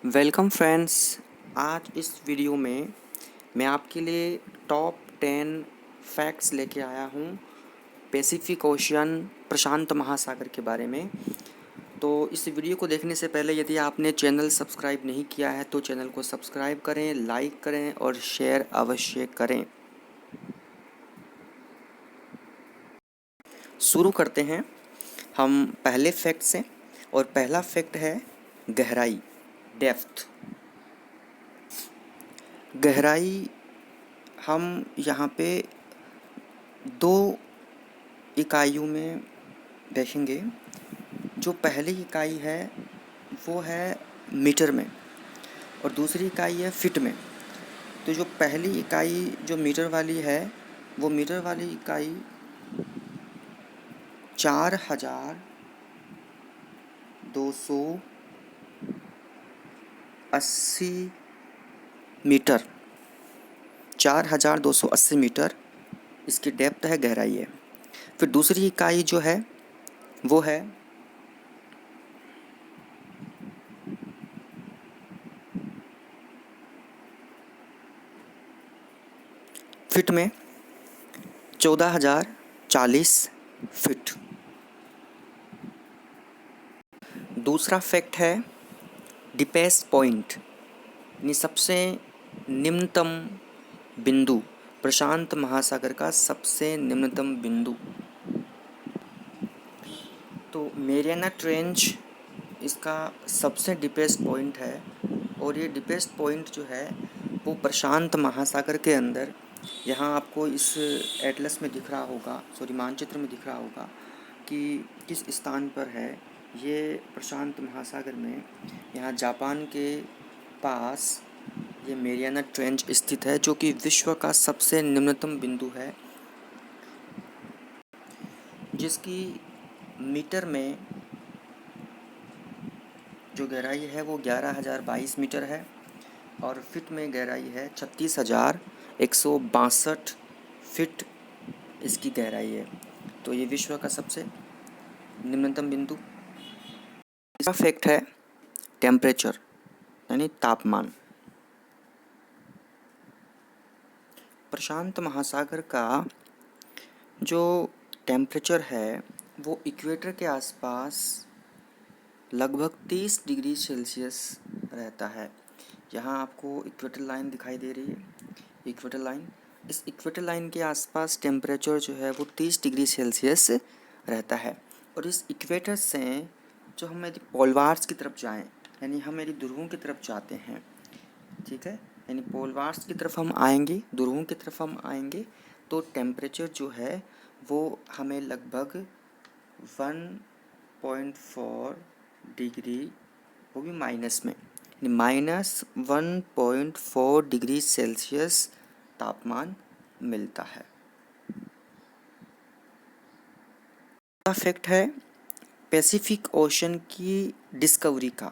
Welcome friends. आज इस video में मैं आपके लिए टॉप 10 फैक्ट्स लेके आया हूँ पैसिफिक ओशियन प्रशांत महासागर के बारे में। तो इस वीडियो को देखने से पहले यदि आपने चैनल सब्सक्राइब नहीं किया है तो चैनल को सब्सक्राइब करें, लाइक करें और शेयर अवश्य करें। शुरू करते हैं हम पहले फैक्ट से। और पहला फैक्ट है गहराई, डेप्थ। गहराई हम यहाँ पे दो इकाइयों में देखेंगे। जो पहली इकाई है वो है मीटर में और दूसरी इकाई है फिट में। तो जो पहली इकाई जो मीटर वाली है वो मीटर वाली इकाई 4280 मीटर, 4280 मीटर इसकी डेप्थ है, गहराई है। फिर दूसरी इकाई जो है वो है फिट में 14040 फिट। दूसरा फैक्ट है डीपेस्ट पॉइंट, यानी सबसे निम्नतम बिंदु, प्रशांत महासागर का सबसे निम्नतम बिंदु। तो मेरियाना ट्रेंच इसका सबसे डीपेस्ट पॉइंट है और ये डीपेस्ट पॉइंट जो है वो प्रशांत महासागर के अंदर, यहाँ आपको इस एटलस में दिख रहा होगा, सॉरी मानचित्र में दिख रहा होगा कि किस स्थान पर है ये प्रशांत महासागर में। यहाँ जापान के पास ये मेरियाना ट्रेंच स्थित है जो कि विश्व का सबसे निम्नतम बिंदु है, जिसकी मीटर में जो गहराई है वो 11,022 मीटर है और फिट में गहराई है 36,162 फिट इसकी गहराई है। तो ये विश्व का सबसे निम्नतम बिंदु। इसका फैक्ट है टेम्परेचर, यानी तापमान। प्रशांत महासागर का जो टेम्परेचर है वो इक्वेटर के आसपास लगभग 30 डिग्री सेल्सियस रहता है। यहाँ आपको इक्वेटर लाइन दिखाई दे रही है, इक्वेटर लाइन। इस इक्वेटर लाइन के आसपास टेम्परेचर जो है वो 30 डिग्री सेल्सियस रहता है। और इस इक्वेटर से जो हम यदि पोलवार्स की तरफ जाएं, यानी हम यदि ध्रुवों की तरफ जाते हैं, ठीक है, यानी पोलवार्स की तरफ हम आएंगे, ध्रुवों की तरफ हम आएंगे, तो टेम्परेचर जो है वो हमें लगभग 1.4 डिग्री, वो भी माइनस में, -1.4 डिग्री सेल्सियस तापमान मिलता है। अगला फैक्ट है पैसिफिक ओशन की डिस्कवरी का,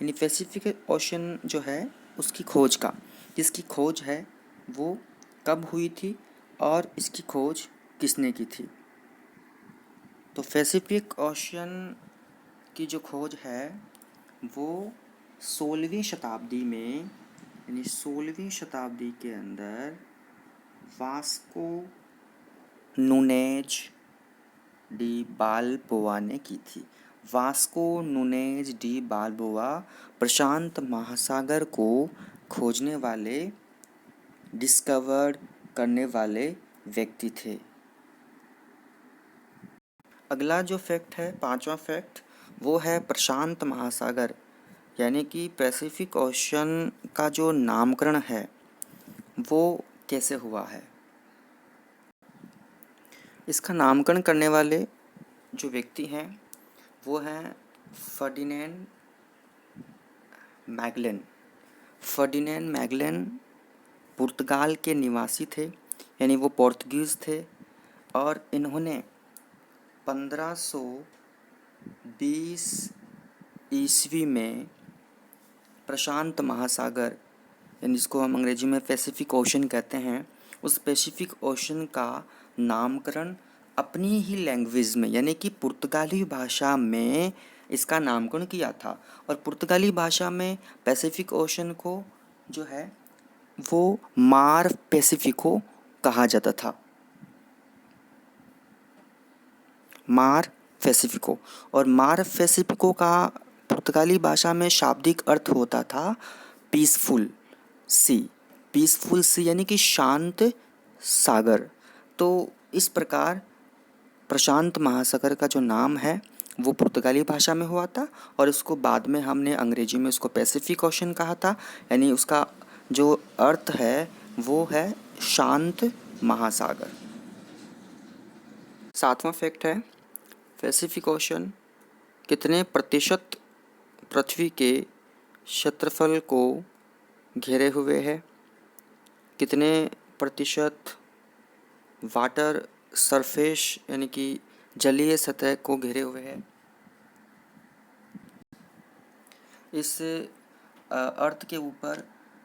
यानी पैसिफिक ओशन जो है उसकी खोज का। जिसकी खोज है वो कब हुई थी और इसकी खोज किसने की थी। तो पैसिफिक ओशन की जो खोज है वो 16वीं शताब्दी में, यानी 16वीं शताब्दी के अंदर वास्को नूनेज डी बाल्बोआ ने की थी। वास्को नूनेज डी बाल्बोआ प्रशांत महासागर को खोजने वाले, डिस्कवर करने वाले व्यक्ति थे। अगला जो फैक्ट है, पांचवा फैक्ट, वो है प्रशांत महासागर, यानी कि पैसिफिक ओशन का जो नामकरण है वो कैसे हुआ है। इसका नामकरण करने वाले जो व्यक्ति हैं वो हैं फर्डिनेंड मैगेलन। फर्डिनेंड मैगेलन पुर्तगाल के निवासी थे, यानी वो पोर्तुगीज़ थे और इन्होंने 1520 ईस्वी में प्रशांत महासागर, यानी जिसको हम अंग्रेजी में पैसिफिक ओशन कहते हैं, उस पैसिफिक ओशन का नामकरण अपनी ही लैंग्वेज में, यानी कि पुर्तगाली भाषा में इसका नामकरण किया था। और पुर्तगाली भाषा में पैसिफिक ओशन को जो है वो मार पैसिफिको कहा जाता था, मार पैसिफिको। और मार पैसिफिको का पुर्तगाली भाषा में शाब्दिक अर्थ होता था पीसफुल सी। पीसफुल सी यानी कि शांत सागर। तो इस प्रकार प्रशांत महासागर का जो नाम है वो पुर्तगाली भाषा में हुआ था, और इसको बाद में हमने अंग्रेजी में उसको पैसिफिक ओशन कहा था। यानी उसका जो अर्थ है वो है शांत महासागर। सातवां फैक्ट है, पैसिफिक ओशन कितने प्रतिशत पृथ्वी के क्षेत्रफल को घेरे हुए है, कितने प्रतिशत वाटर सरफेस यानी कि जलीय सतह को घेरे हुए है। इस अर्थ के ऊपर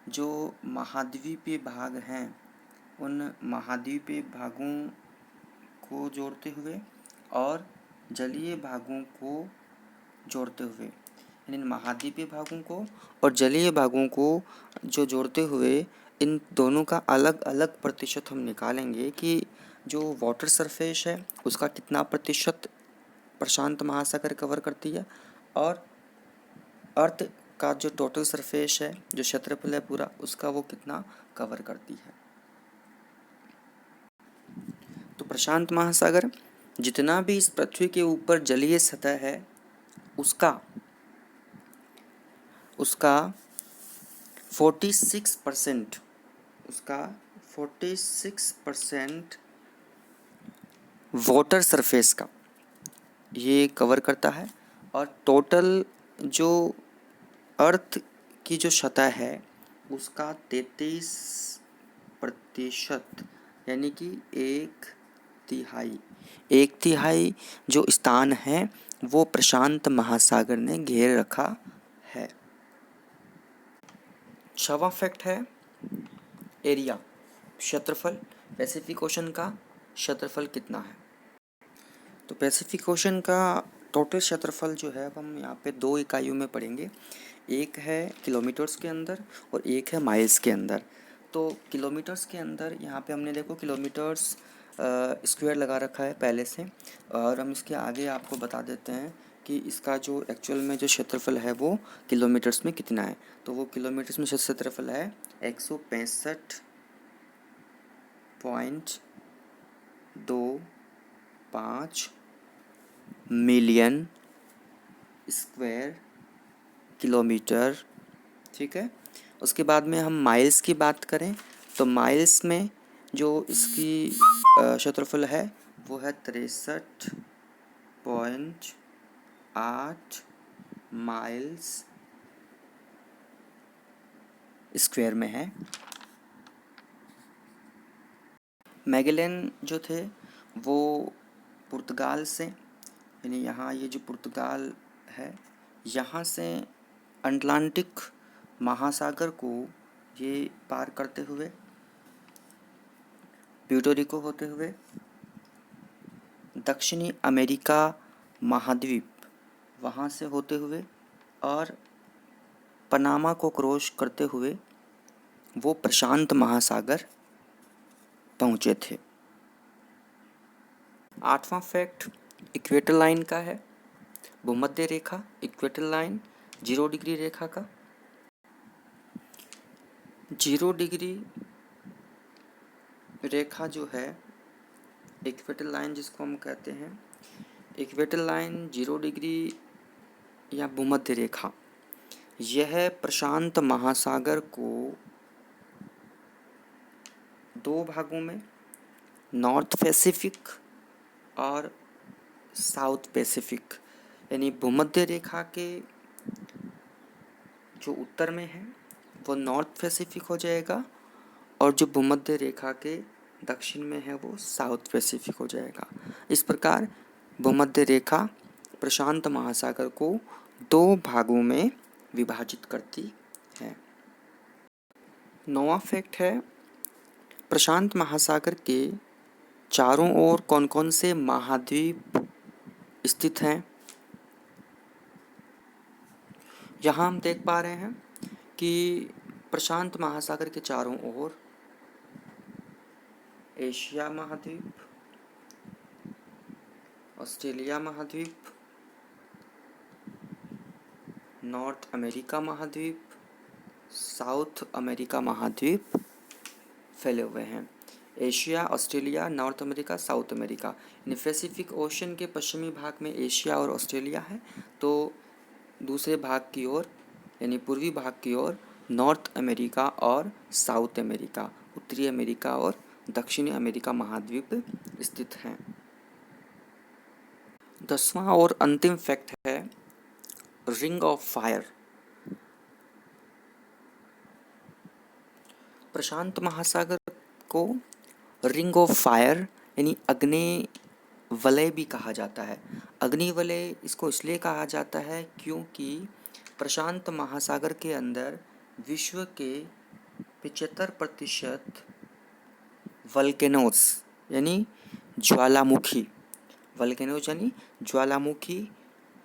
जो महाद्वीपीय भाग हैं उन महाद्वीपीय भागों को जोड़ते हुए और जलीय भागों को जोड़ते हुए, यानी महाद्वीपीय भागों को और जलीय भागों को जो जोड़ते हुए इन दोनों का अलग अलग प्रतिशत हम निकालेंगे कि जो वाटर सरफेस है उसका कितना प्रतिशत प्रशांत महासागर कवर करती है, और अर्थ का जो टोटल सरफेस है, जो क्षेत्रफल है पूरा, उसका वो कितना कवर करती है। तो प्रशांत महासागर जितना भी इस पृथ्वी के ऊपर जलीय सतह है उसका 46% उसका 46% वाटर सरफेस का ये कवर करता है, और टोटल जो अर्थ की जो सतह है उसका 33% यानी कि एक तिहाई जो स्थान है वो प्रशांत महासागर ने घेर रखा है। छठवां फैक्ट है एरिया, क्षेत्रफल। पैसिफिक ओशन का क्षेत्रफल कितना है? तो पैसिफिक ओशन का टोटल क्षेत्रफल जो है अब हम यहाँ पे 2 इकाइयों में पढ़ेंगे, एक है किलोमीटर्स के अंदर और एक है माइल्स के अंदर। तो किलोमीटर्स के अंदर यहाँ पे हमने देखो किलोमीटर्स स्क्वायर लगा रखा है पहले से, और हम इसके आगे आपको बता देते हैं कि इसका जो एक्चुअल में जो क्षेत्रफल है वो किलोमीटर्स में कितना है। तो वो किलोमीटर्स में क्षेत्रफल है 165.25 मिलियन स्क्वायर किलोमीटर। ठीक है, उसके बाद में हम माइल्स की बात करें तो माइल्स में जो इसकी क्षेत्रफल है वो है 63.8 माइल्स स्क्वायर में है। मैगेलन जो थे वो पुर्तगाल से, यानी यहाँ ये जो पुर्तगाल है यहाँ से अटलांटिक महासागर को ये पार करते हुए प्यूर्टो रिको होते हुए दक्षिणी अमेरिका महाद्वीप वहाँ से होते हुए और पनामा को क्रॉस करते हुए वो प्रशांत महासागर पहुँचे थे। आठवां फैक्ट इक्वेटर लाइन का है, भूमध्य रेखा इक्वेटर लाइन 0 डिग्री रेखा का। 0 डिग्री रेखा जो है इक्वेटर लाइन जिसको हम कहते हैं, इक्वेटर लाइन 0 डिग्री या भूमध्य रेखा, यह प्रशांत महासागर को 2 भागों में नॉर्थ पैसिफिक और साउथ पैसिफिक, यानी भूमध्य रेखा के जो उत्तर में है वो नॉर्थ पैसिफिक हो जाएगा और जो भूमध्य रेखा के दक्षिण में है वो साउथ पैसिफिक हो जाएगा। इस प्रकार भूमध्य रेखा प्रशांत महासागर को 2 भागों में विभाजित करती है। 9वां फैक्ट है प्रशांत महासागर के चारों ओर कौन कौन से महाद्वीप स्थित हैं? यहाँ हम देख पा रहे हैं कि प्रशांत महासागर के चारों ओर एशिया महाद्वीप, ऑस्ट्रेलिया महाद्वीप, नॉर्थ अमेरिका महाद्वीप, साउथ अमेरिका महाद्वीप फैले हुए हैं। Asia, Australia, north America, south America. यानी पैसिफिक ओशन के पश्चिमी भाग में एशिया और ऑस्ट्रेलिया है, तो दूसरे भाग की ओर यानी पूर्वी भाग की ओर नॉर्थ अमेरिका और साउथ अमेरिका, उत्तरी अमेरिका और दक्षिणी अमेरिका महाद्वीप स्थित हैं। 10वां और अंतिम फैक्ट है रिंग ऑफ फायर। प्रशांत महासागर को रिंग ऑफ फायर यानी अग्नि वलय भी कहा जाता है। अग्नि वलय इसको इसलिए कहा जाता है क्योंकि प्रशांत महासागर के अंदर विश्व के 75% वल्केनोज यानी ज्वालामुखी, वल्केनोज यानी ज्वालामुखी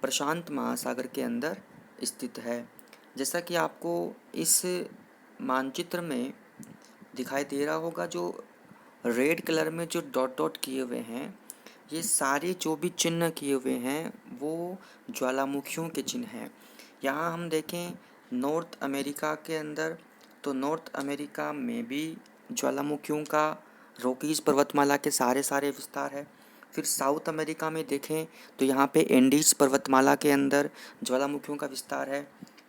प्रशांत महासागर के अंदर स्थित है। जैसा कि आपको इस मानचित्र में दिखाई दे रहा होगा, जो रेड कलर में जो डॉट डॉट किए हुए हैं, ये सारे जो भी चिन्ह किए हुए हैं वो ज्वालामुखियों के चिन्ह हैं। यहाँ हम देखें नॉर्थ अमेरिका के अंदर, तो नॉर्थ अमेरिका में भी ज्वालामुखियों का रॉकीज पर्वतमाला के सारे विस्तार है। फिर साउथ अमेरिका में देखें तो यहाँ पे एंडीज पर्वतमाला के अंदर ज्वालामुखियों का विस्तार है।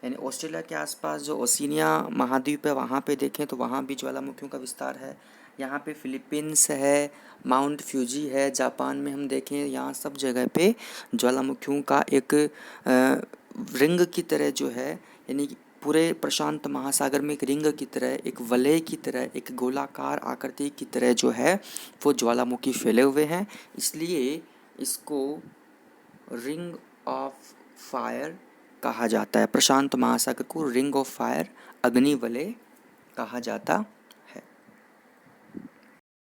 यानी ऑस्ट्रेलिया के आसपास जो ओशिनिया महाद्वीप है वहाँ पे देखें तो वहाँ भी ज्वालामुखियों का विस्तार है। यहाँ पे फिलीपींस है, माउंट फ्यूजी है, जापान में हम देखें यहाँ सब जगह पे ज्वालामुखियों का एक रिंग की तरह जो है, यानी पूरे प्रशांत महासागर में एक रिंग की तरह, एक वलय की तरह, एक गोलाकार आकृति की तरह जो है वो ज्वालामुखी फैले हुए हैं। इसलिए इसको रिंग ऑफ फायर कहा जाता है। प्रशांत महासागर को रिंग ऑफ फायर, अग्नि वलय कहा जाता